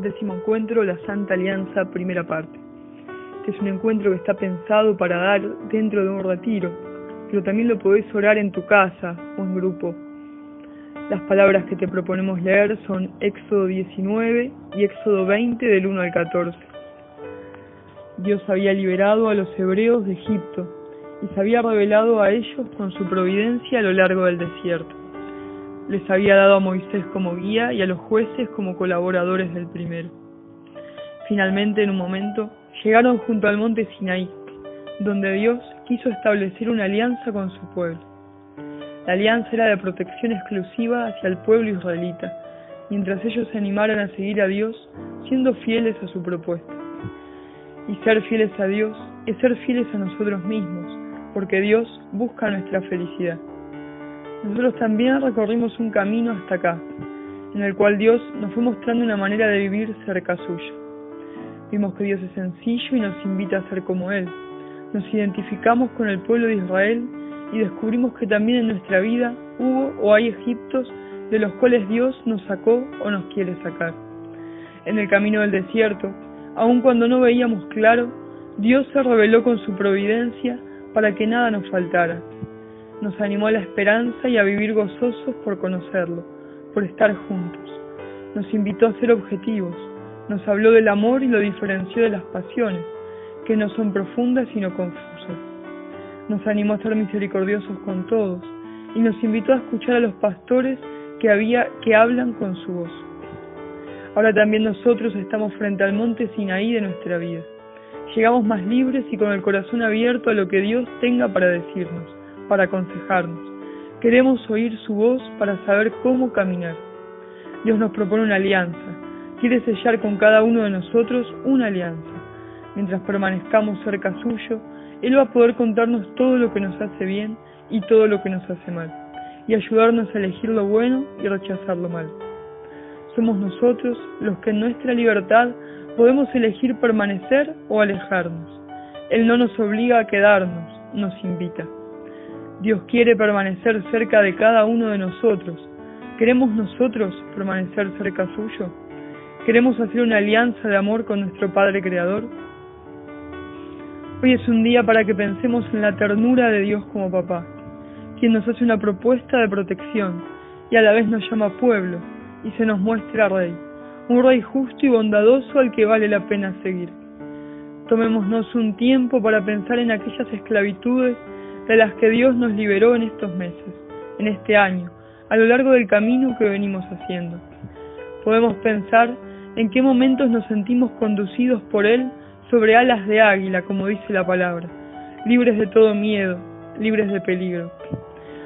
Décimo encuentro, la Santa Alianza, primera parte. Este es un encuentro que está pensado para dar dentro de un retiro, pero también lo podés orar en tu casa o en grupo. Las palabras que te proponemos leer son Éxodo 19 y Éxodo 20 del 1 al 14. Dios había liberado a los hebreos de Egipto y se había revelado a ellos con su providencia a lo largo del desierto. Les había dado a Moisés como guía y a los jueces como colaboradores del primero. Finalmente, en un momento, llegaron junto al monte Sinaí, donde Dios quiso establecer una alianza con su pueblo. La alianza era de protección exclusiva hacia el pueblo israelita, mientras ellos se animaran a seguir a Dios, siendo fieles a su propuesta. Y ser fieles a Dios es ser fieles a nosotros mismos, porque Dios busca nuestra felicidad. Nosotros también recorrimos un camino hasta acá, en el cual Dios nos fue mostrando una manera de vivir cerca suyo. Vimos que Dios es sencillo y nos invita a ser como Él. Nos identificamos con el pueblo de Israel y descubrimos que también en nuestra vida hubo o hay Egiptos de los cuales Dios nos sacó o nos quiere sacar. En el camino del desierto, aun cuando no veíamos claro, Dios se reveló con su providencia para que nada nos faltara. Nos animó a la esperanza y a vivir gozosos por conocerlo, por estar juntos. Nos invitó a ser objetivos, nos habló del amor y lo diferenció de las pasiones, que no son profundas sino confusas. Nos animó a ser misericordiosos con todos y nos invitó a escuchar a los pastores que hablan con su voz. Ahora también nosotros estamos frente al monte Sinaí de nuestra vida. Llegamos más libres y con el corazón abierto a lo que Dios tenga para decirnos, para aconsejarnos. Queremos oír su voz para saber cómo caminar. Dios nos propone una alianza. Quiere sellar con cada uno de nosotros una alianza. Mientras permanezcamos cerca suyo, Él va a poder contarnos todo lo que nos hace bien y todo lo que nos hace mal, y ayudarnos a elegir lo bueno y rechazar lo malo. Somos nosotros los que en nuestra libertad podemos elegir permanecer o alejarnos. Él no nos obliga a quedarnos, nos invita. Dios quiere permanecer cerca de cada uno de nosotros. ¿Queremos nosotros permanecer cerca suyo? ¿Queremos hacer una alianza de amor con nuestro Padre Creador? Hoy es un día para que pensemos en la ternura de Dios como papá, quien nos hace una propuesta de protección y a la vez nos llama pueblo y se nos muestra rey, un rey justo y bondadoso al que vale la pena seguir. Tomémonos un tiempo para pensar en aquellas esclavitudes de las que Dios nos liberó en estos meses, en este año, a lo largo del camino que venimos haciendo. Podemos pensar en qué momentos nos sentimos conducidos por Él sobre alas de águila, como dice la palabra, libres de todo miedo, libres de peligro.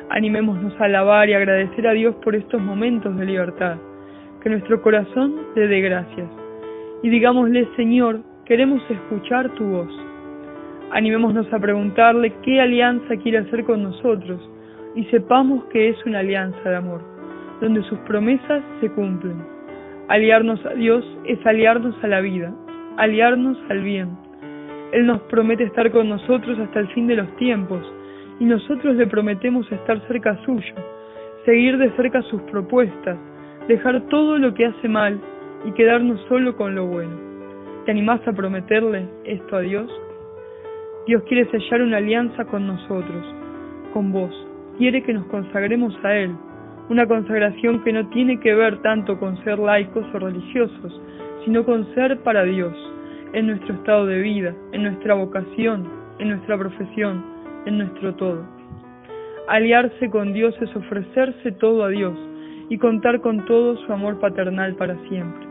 Animémonos a alabar y agradecer a Dios por estos momentos de libertad, que nuestro corazón le dé gracias. Y digámosle, Señor, queremos escuchar tu voz. Animémonos a preguntarle qué alianza quiere hacer con nosotros y sepamos que es una alianza de amor, donde sus promesas se cumplen. Aliarnos a Dios es aliarnos a la vida, aliarnos al bien. Él nos promete estar con nosotros hasta el fin de los tiempos y nosotros le prometemos estar cerca suyo, seguir de cerca sus propuestas, dejar todo lo que hace mal y quedarnos solo con lo bueno. ¿Te animás a prometerle esto a Dios? Dios quiere sellar una alianza con nosotros, con vos. Quiere que nos consagremos a Él, una consagración que no tiene que ver tanto con ser laicos o religiosos, sino con ser para Dios, en nuestro estado de vida, en nuestra vocación, en nuestra profesión, en nuestro todo. Aliarse con Dios es ofrecerse todo a Dios y contar con todo su amor paternal para siempre.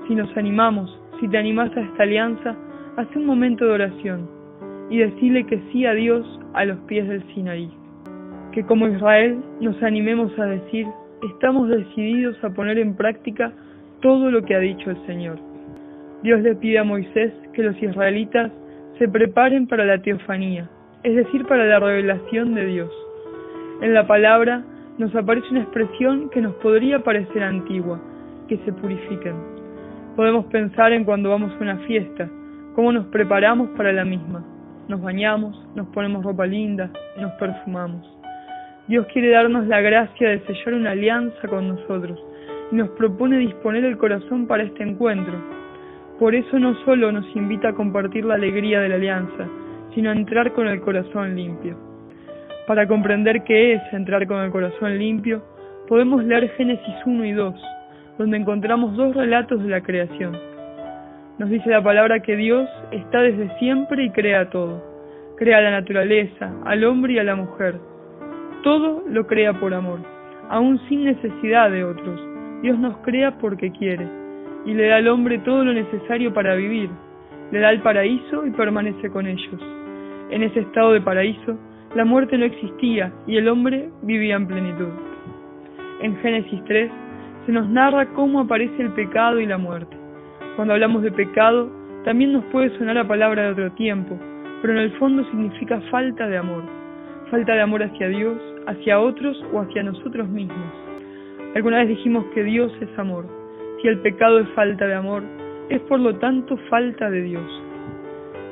Si nos animamos, si te animás a esta alianza, haz un momento de oración y decirle que sí a Dios a los pies del Sinaí. Que como Israel nos animemos a decir, estamos decididos a poner en práctica todo lo que ha dicho el Señor. Dios le pide a Moisés que los israelitas se preparen para la teofanía, es decir, para la revelación de Dios. En la palabra nos aparece una expresión que nos podría parecer antigua, que se purifiquen. Podemos pensar en cuando vamos a una fiesta, cómo nos preparamos para la misma. Nos bañamos, nos ponemos ropa linda, nos perfumamos. Dios quiere darnos la gracia de sellar una alianza con nosotros y nos propone disponer el corazón para este encuentro. Por eso no solo nos invita a compartir la alegría de la alianza, sino a entrar con el corazón limpio. Para comprender qué es entrar con el corazón limpio, podemos leer Génesis 1 y 2, donde encontramos dos relatos de la creación. Nos dice la palabra que Dios está desde siempre y crea todo. Crea la naturaleza, al hombre y a la mujer. Todo lo crea por amor, aún sin necesidad de otros. Dios nos crea porque quiere, y le da al hombre todo lo necesario para vivir. Le da el paraíso y permanece con ellos. En ese estado de paraíso, la muerte no existía y el hombre vivía en plenitud. En Génesis 3 se nos narra cómo aparece el pecado y la muerte. Cuando hablamos de pecado, también nos puede sonar a palabra de otro tiempo, pero en el fondo significa falta de amor. Falta de amor hacia Dios, hacia otros o hacia nosotros mismos. Alguna vez dijimos que Dios es amor. Si el pecado es falta de amor, es por lo tanto falta de Dios.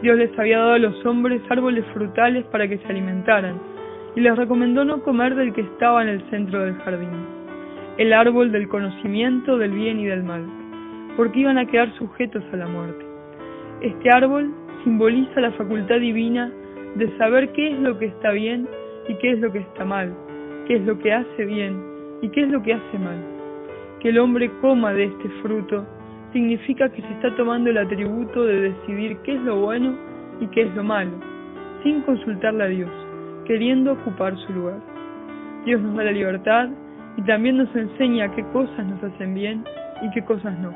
Dios les había dado a los hombres árboles frutales para que se alimentaran, y les recomendó no comer del que estaba en el centro del jardín, el árbol del conocimiento del bien y del mal, porque iban a quedar sujetos a la muerte. Este árbol simboliza la facultad divina de saber qué es lo que está bien y qué es lo que está mal, qué es lo que hace bien y qué es lo que hace mal. Que el hombre coma de este fruto significa que se está tomando el atributo de decidir qué es lo bueno y qué es lo malo, sin consultarle a Dios, queriendo ocupar su lugar. Dios nos da la libertad y también nos enseña qué cosas nos hacen bien y qué cosas no.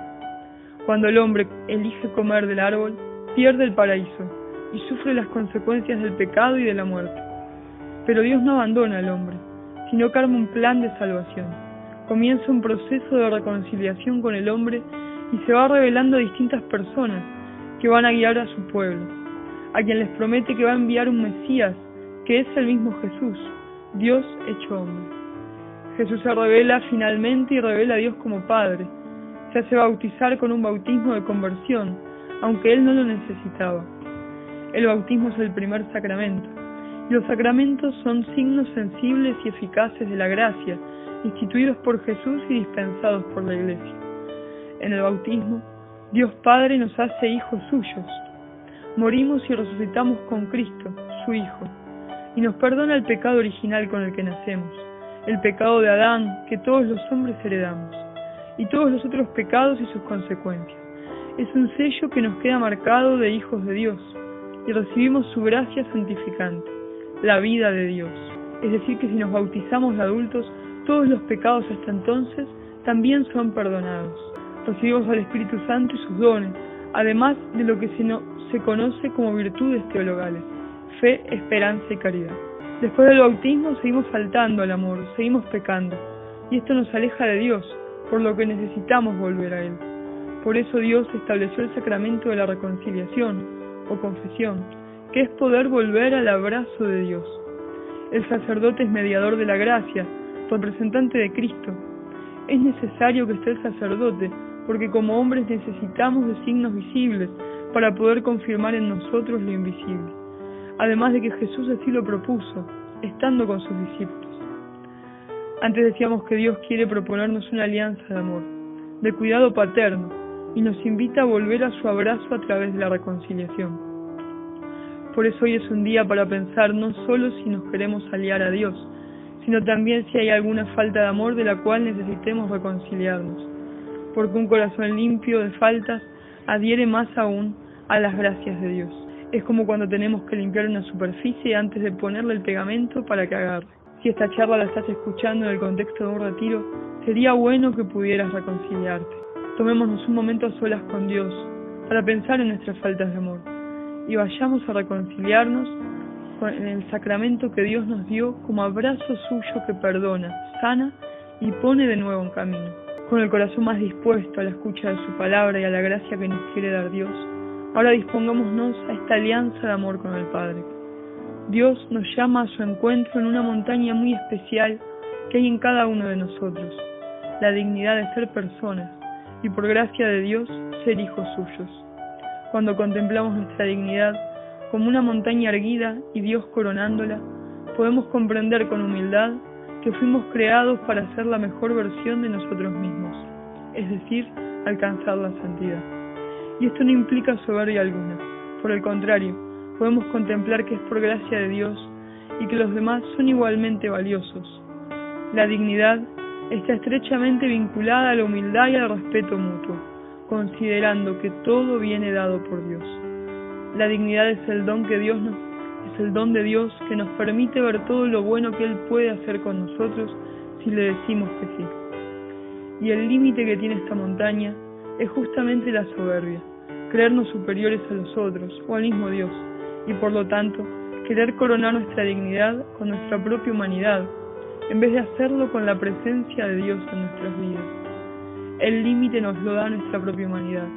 Cuando el hombre elige comer del árbol, pierde el paraíso y sufre las consecuencias del pecado y de la muerte. Pero Dios no abandona al hombre, sino que arma un plan de salvación. Comienza un proceso de reconciliación con el hombre y se va revelando a distintas personas que van a guiar a su pueblo, a quien les promete que va a enviar un Mesías, que es el mismo Jesús, Dios hecho hombre. Jesús se revela finalmente y revela a Dios como Padre. Se hace bautizar con un bautismo de conversión, aunque él no lo necesitaba. El bautismo es el primer sacramento, y los sacramentos son signos sensibles y eficaces de la gracia, instituidos por Jesús y dispensados por la Iglesia. En el bautismo, Dios Padre nos hace hijos suyos. Morimos y resucitamos con Cristo, su Hijo, y nos perdona el pecado original con el que nacemos, el pecado de Adán que todos los hombres heredamos, y todos los otros pecados y sus consecuencias. Es un sello que nos queda marcado de hijos de Dios, y recibimos su gracia santificante, la vida de Dios. Es decir, que si nos bautizamos de adultos, todos los pecados hasta entonces también son perdonados. Recibimos al Espíritu Santo y sus dones, además de lo que se conoce como virtudes teologales: fe, esperanza y caridad. Después del bautismo seguimos faltando al amor, seguimos pecando, y esto nos aleja de Dios, por lo que necesitamos volver a Él. Por eso Dios estableció el sacramento de la reconciliación, o confesión, que es poder volver al abrazo de Dios. El sacerdote es mediador de la gracia, representante de Cristo. Es necesario que esté el sacerdote, porque como hombres necesitamos de signos visibles para poder confirmar en nosotros lo invisible. Además de que Jesús así lo propuso, estando con sus discípulos. Antes decíamos que Dios quiere proponernos una alianza de amor, de cuidado paterno, y nos invita a volver a su abrazo a través de la reconciliación. Por eso hoy es un día para pensar no solo si nos queremos aliar a Dios, sino también si hay alguna falta de amor de la cual necesitemos reconciliarnos, porque un corazón limpio de faltas adhiere más aún a las gracias de Dios. Es como cuando tenemos que limpiar una superficie antes de ponerle el pegamento para que agarre. Si esta charla la estás escuchando en el contexto de un retiro, sería bueno que pudieras reconciliarte. Tomémonos un momento a solas con Dios para pensar en nuestras faltas de amor y vayamos a reconciliarnos en el sacramento que Dios nos dio como abrazo suyo que perdona, sana y pone de nuevo en camino. Con el corazón más dispuesto a la escucha de su palabra y a la gracia que nos quiere dar Dios, ahora dispongámonos a esta alianza de amor con el Padre. Dios nos llama a su encuentro en una montaña muy especial que hay en cada uno de nosotros, la dignidad de ser personas y por gracia de Dios ser hijos suyos. Cuando contemplamos nuestra dignidad como una montaña erguida y Dios coronándola, podemos comprender con humildad que fuimos creados para ser la mejor versión de nosotros mismos, es decir, alcanzar la santidad. Y esto no implica soberbia alguna, por el contrario, podemos contemplar que es por gracia de Dios y que los demás son igualmente valiosos. La dignidad está estrechamente vinculada a la humildad y al respeto mutuo, considerando que todo viene dado por Dios. La dignidad es el don de Dios que nos permite ver todo lo bueno que Él puede hacer con nosotros si le decimos que sí. Y el límite que tiene esta montaña es justamente la soberbia, creernos superiores a los otros o al mismo Dios, y por lo tanto, querer coronar nuestra dignidad con nuestra propia humanidad, en vez de hacerlo con la presencia de Dios en nuestras vidas. El límite nos lo da nuestra propia humanidad,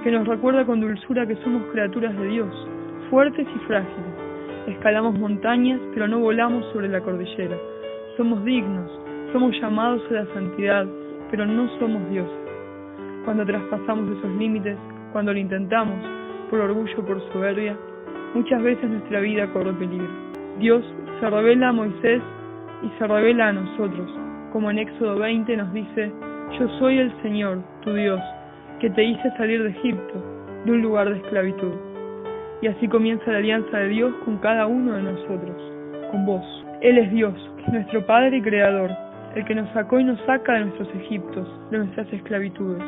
que nos recuerda con dulzura que somos criaturas de Dios, fuertes y frágiles. Escalamos montañas, pero no volamos sobre la cordillera. Somos dignos, somos llamados a la santidad, pero no somos dioses. Cuando traspasamos esos límites, cuando lo intentamos, por orgullo o por soberbia, muchas veces nuestra vida corre peligro. Dios se revela a Moisés y se revela a nosotros, como en Éxodo 20 nos dice: yo soy el Señor, tu Dios, que te hice salir de Egipto, de un lugar de esclavitud. Y así comienza la alianza de Dios con cada uno de nosotros, con vos. Él es Dios, nuestro Padre y Creador, el que nos sacó y nos saca de nuestros Egiptos, de nuestras esclavitudes.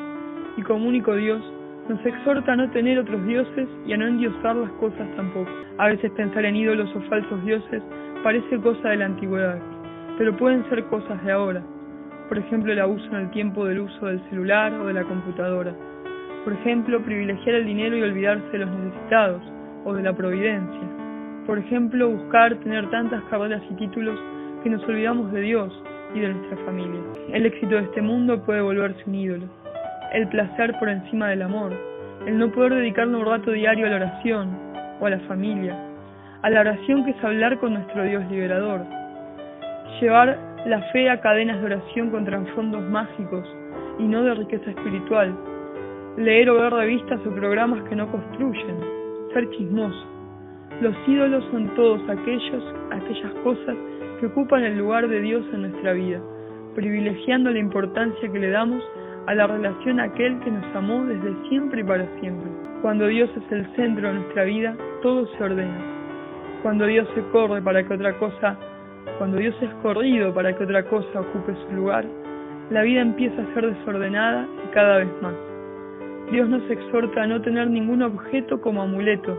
Y como único Dios, nos exhorta a no tener otros dioses y a no endiosar las cosas tampoco. A veces pensar en ídolos o falsos dioses parece cosa de la antigüedad, pero pueden ser cosas de ahora. Por ejemplo, el abuso en el tiempo del uso del celular o de la computadora. Por ejemplo, privilegiar el dinero y olvidarse de los necesitados, o de la providencia. Por ejemplo, buscar tener tantas carreras y títulos que nos olvidamos de Dios y de nuestra familia. El éxito de este mundo puede volverse un ídolo. El placer por encima del amor. El no poder dedicarnos un rato diario a la oración o a la familia. A la oración, que es hablar con nuestro Dios liberador. Llevar la fe a cadenas de oración con trasfondos mágicos y no de riqueza espiritual. Leer o ver revistas o programas que no construyen. Ser chismoso. Los ídolos son todos aquellas cosas que ocupan el lugar de Dios en nuestra vida, privilegiando la importancia que le damos a la relación a aquel que nos amó desde siempre y para siempre. Cuando Dios es el centro de nuestra vida, todo se ordena. Cuando Dios es corrido para que otra cosa ocupe su lugar, la vida empieza a ser desordenada y cada vez más. Dios nos exhorta a no tener ningún objeto como amuleto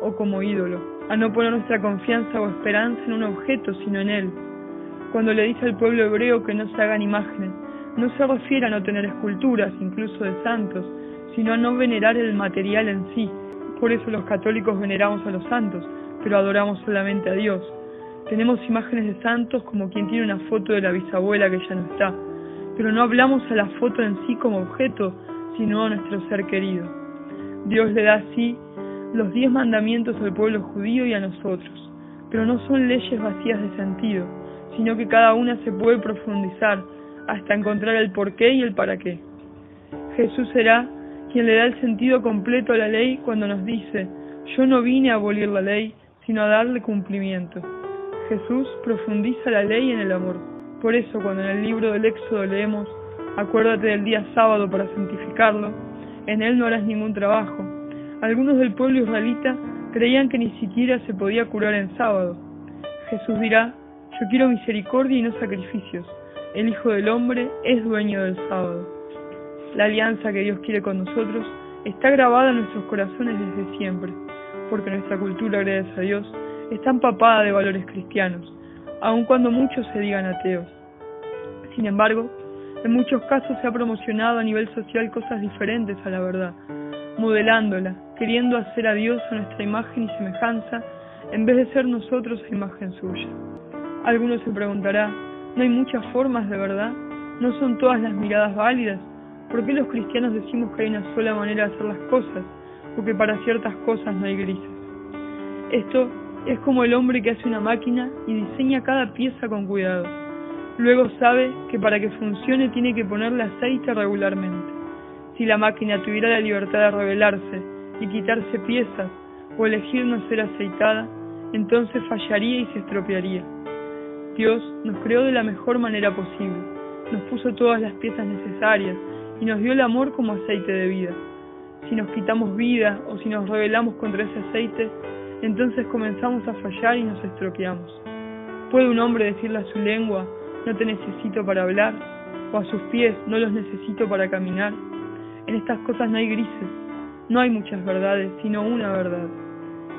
o como ídolo, a no poner nuestra confianza o esperanza en un objeto, sino en Él. Cuando le dice al pueblo hebreo que no se hagan imágenes, no se refiere a no tener esculturas, incluso de santos, sino a no venerar el material en sí. Por eso los católicos veneramos a los santos, pero adoramos solamente a Dios. Tenemos imágenes de santos como quien tiene una foto de la bisabuela que ya no está, pero no hablamos a la foto en sí como objeto, sino a nuestro ser querido. Dios le da así los 10 mandamientos al pueblo judío y a nosotros, pero no son leyes vacías de sentido, sino que cada una se puede profundizar hasta encontrar el porqué y el para qué. Jesús será quien le da el sentido completo a la ley cuando nos dice: yo no vine a abolir la ley, sino a darle cumplimiento. Jesús profundiza la ley en el amor. Por eso, cuando en el libro del Éxodo leemos: acuérdate del día sábado para santificarlo, en él no harás ningún trabajo. Algunos del pueblo israelita creían que ni siquiera se podía curar en sábado. Jesús dirá: yo quiero misericordia y no sacrificios. El Hijo del Hombre es dueño del sábado. La alianza que Dios quiere con nosotros está grabada en nuestros corazones desde siempre, porque nuestra cultura, gracias a Dios, está empapada de valores cristianos, aun cuando muchos se digan ateos. Sin embargo, en muchos casos se ha promocionado a nivel social cosas diferentes a la verdad, modelándola, queriendo hacer a Dios a nuestra imagen y semejanza, en vez de ser nosotros a imagen suya. Algunos se preguntará: ¿no hay muchas formas de verdad? ¿No son todas las miradas válidas? ¿Por qué los cristianos decimos que hay una sola manera de hacer las cosas, o que para ciertas cosas no hay grises? Esto es como el hombre que hace una máquina y diseña cada pieza con cuidado. Luego sabe que para que funcione tiene que ponerle aceite regularmente. Si la máquina tuviera la libertad de rebelarse y quitarse piezas o elegir no ser aceitada, entonces fallaría y se estropearía. Dios nos creó de la mejor manera posible, nos puso todas las piezas necesarias y nos dio el amor como aceite de vida. Si nos quitamos vida o si nos rebelamos contra ese aceite, entonces comenzamos a fallar y nos estropeamos. ¿Puede un hombre decirle a su lengua, no te necesito para hablar? ¿O a sus pies, no los necesito para caminar? En estas cosas no hay grises, no hay muchas verdades, sino una verdad.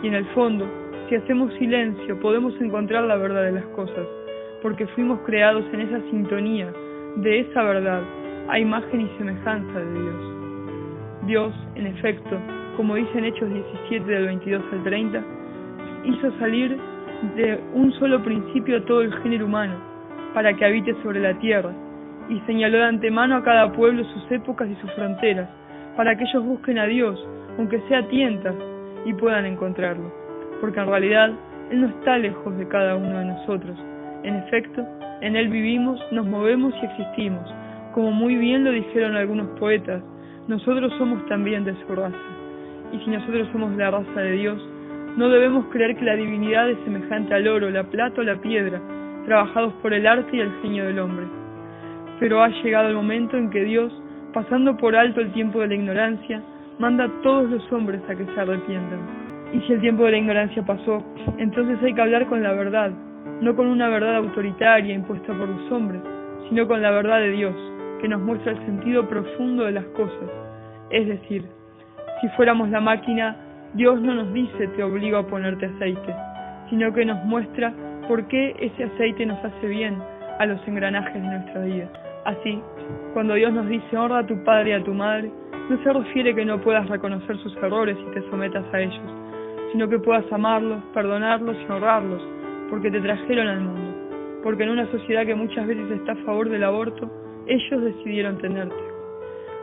Y en el fondo, si hacemos silencio, podemos encontrar la verdad de las cosas, porque fuimos creados en esa sintonía de esa verdad, a imagen y semejanza de Dios. Dios, en efecto, como dice en Hechos 17 del 22 al 30, hizo salir de un solo principio a todo el género humano, para que habite sobre la tierra, y señaló de antemano a cada pueblo sus épocas y sus fronteras, para que ellos busquen a Dios, aunque sea a tientas, y puedan encontrarlo, porque en realidad Él no está lejos de cada uno de nosotros. En efecto, en Él vivimos, nos movemos y existimos, como muy bien lo dijeron algunos poetas, nosotros somos también de su raza. Y si nosotros somos la raza de Dios, no debemos creer que la divinidad es semejante al oro, la plata o la piedra, trabajados por el arte y el genio del hombre. Pero ha llegado el momento en que Dios, pasando por alto el tiempo de la ignorancia, manda a todos los hombres a que se arrepientan. Y si el tiempo de la ignorancia pasó, entonces hay que hablar con la verdad, no con una verdad autoritaria impuesta por los hombres, sino con la verdad de Dios, que nos muestra el sentido profundo de las cosas. Es decir, si fuéramos la máquina, Dios no nos dice te obligo a ponerte aceite, sino que nos muestra por qué ese aceite nos hace bien a los engranajes de nuestra vida. Así, cuando Dios nos dice honra a tu padre y a tu madre, no se refiere que no puedas reconocer sus errores y te sometas a ellos, sino que puedas amarlos, perdonarlos y honrarlos, porque te trajeron al mundo, porque en una sociedad que muchas veces está a favor del aborto, ellos decidieron tenerte.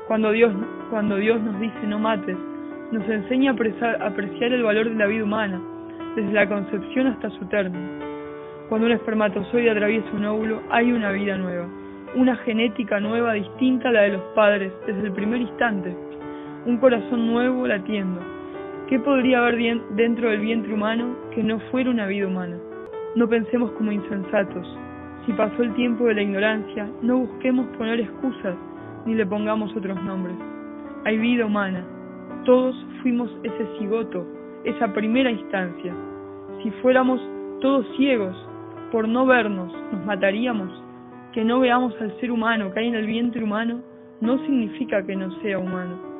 Cuando Dios nos dice no mates, nos enseña a apreciar el valor de la vida humana, desde la concepción hasta su término. Cuando un espermatozoide atraviesa un óvulo, hay una vida nueva, una genética nueva distinta a la de los padres desde el primer instante, un corazón nuevo latiendo. ¿Qué podría haber dentro del vientre humano que no fuera una vida humana? No pensemos como insensatos. Si pasó el tiempo de la ignorancia, no busquemos poner excusas ni le pongamos otros nombres. Hay vida humana. Todos fuimos ese cigoto, esa primera instancia. Si fuéramos todos ciegos por no vernos, nos mataríamos. Que no veamos al ser humano que hay en el vientre humano no significa que no sea humano.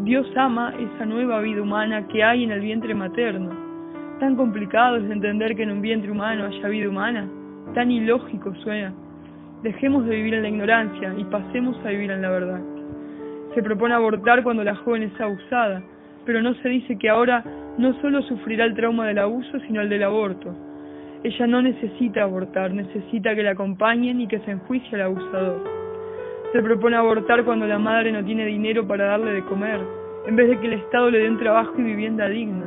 Dios ama esa nueva vida humana que hay en el vientre materno. ¿Tan complicado es de entender que en un vientre humano haya vida humana? Tan ilógico suena. Dejemos de vivir en la ignorancia y pasemos a vivir en la verdad. Se propone abortar cuando la joven es abusada, pero no se dice que ahora no solo sufrirá el trauma del abuso, sino el del aborto. Ella no necesita abortar, necesita que la acompañen y que se enjuicie al abusador. Se propone abortar cuando la madre no tiene dinero para darle de comer, en vez de que el Estado le dé un trabajo y vivienda digna.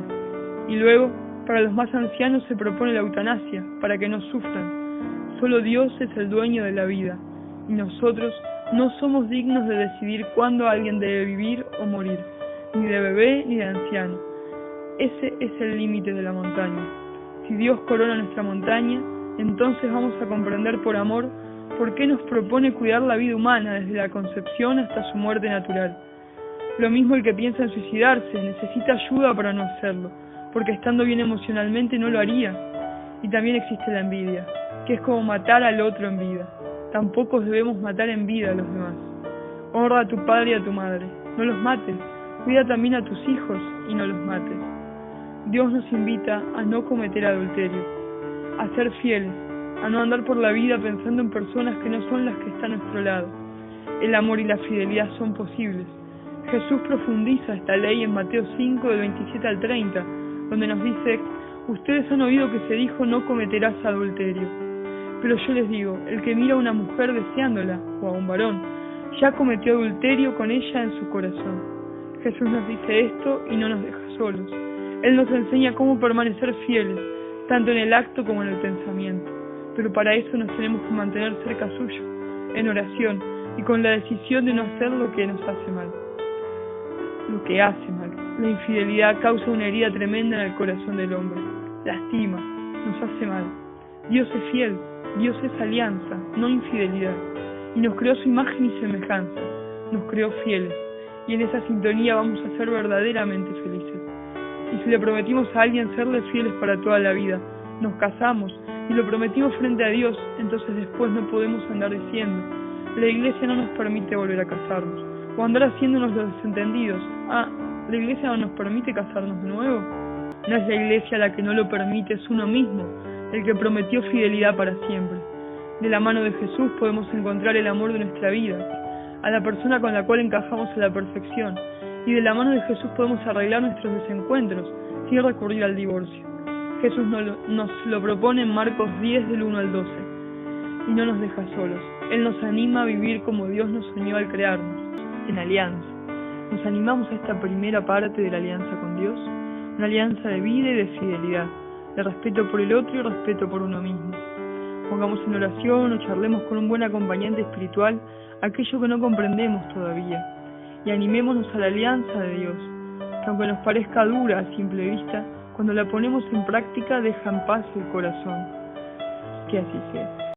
Y luego, para los más ancianos se propone la eutanasia, para que no sufran. Solo Dios es el dueño de la vida, y nosotros no somos dignos de decidir cuándo alguien debe vivir o morir, ni de bebé ni de anciano. Ese es el límite de la montaña. Si Dios corona nuestra montaña, entonces vamos a comprender por amor por qué nos propone cuidar la vida humana desde la concepción hasta su muerte natural. Lo mismo el que piensa en suicidarse, necesita ayuda para no hacerlo, porque estando bien emocionalmente no lo haría. Y también existe la envidia, que es como matar al otro en vida. Tampoco debemos matar en vida a los demás. Honra a tu padre y a tu madre, no los mates. Cuida también a tus hijos y no los mates. Dios nos invita a no cometer adulterio, a ser fieles, a no andar por la vida pensando en personas que no son las que están a nuestro lado. El amor y la fidelidad son posibles. Jesús profundiza esta ley en Mateo 5, del 27 al 30, donde nos dice: ustedes han oído que se dijo no cometerás adulterio. Pero yo les digo, el que mira a una mujer deseándola, o a un varón, ya cometió adulterio con ella en su corazón. Jesús nos dice esto y no nos deja solos. Él nos enseña cómo permanecer fieles, tanto en el acto como en el pensamiento. Pero para eso nos tenemos que mantener cerca suyo, en oración y con la decisión de no hacer lo que nos hace mal. Lo que hace mal. La infidelidad causa una herida tremenda en el corazón del hombre. Lastima, nos hace mal. Dios es fiel, Dios es alianza, no infidelidad, y nos creó a su imagen y semejanza, nos creó fieles, y en esa sintonía vamos a ser verdaderamente felices. Y si le prometimos a alguien serle fieles para toda la vida, nos casamos y lo prometimos frente a Dios, entonces después no podemos andar diciendo: la iglesia no nos permite volver a casarnos, o andar haciéndonos los desentendidos: la iglesia no nos permite casarnos de nuevo. No es la iglesia la que no lo permite, es uno mismo, el que prometió fidelidad para siempre. De la mano de Jesús podemos encontrar el amor de nuestra vida, a la persona con la cual encajamos a la perfección, y de la mano de Jesús podemos arreglar nuestros desencuentros sin recurrir al divorcio. Jesús nos lo propone en Marcos 10 del 1 al 12, y no nos deja solos. Él nos anima a vivir como Dios nos soñó al crearnos, en alianza. Nos animamos a esta primera parte de la alianza con Dios, una alianza de vida y de fidelidad, de respeto por el otro y respeto por uno mismo. Pongamos en oración o charlemos con un buen acompañante espiritual aquello que no comprendemos todavía, y animémonos a la alianza de Dios, que aunque nos parezca dura a simple vista, cuando la ponemos en práctica deja en paz el corazón. Que así sea.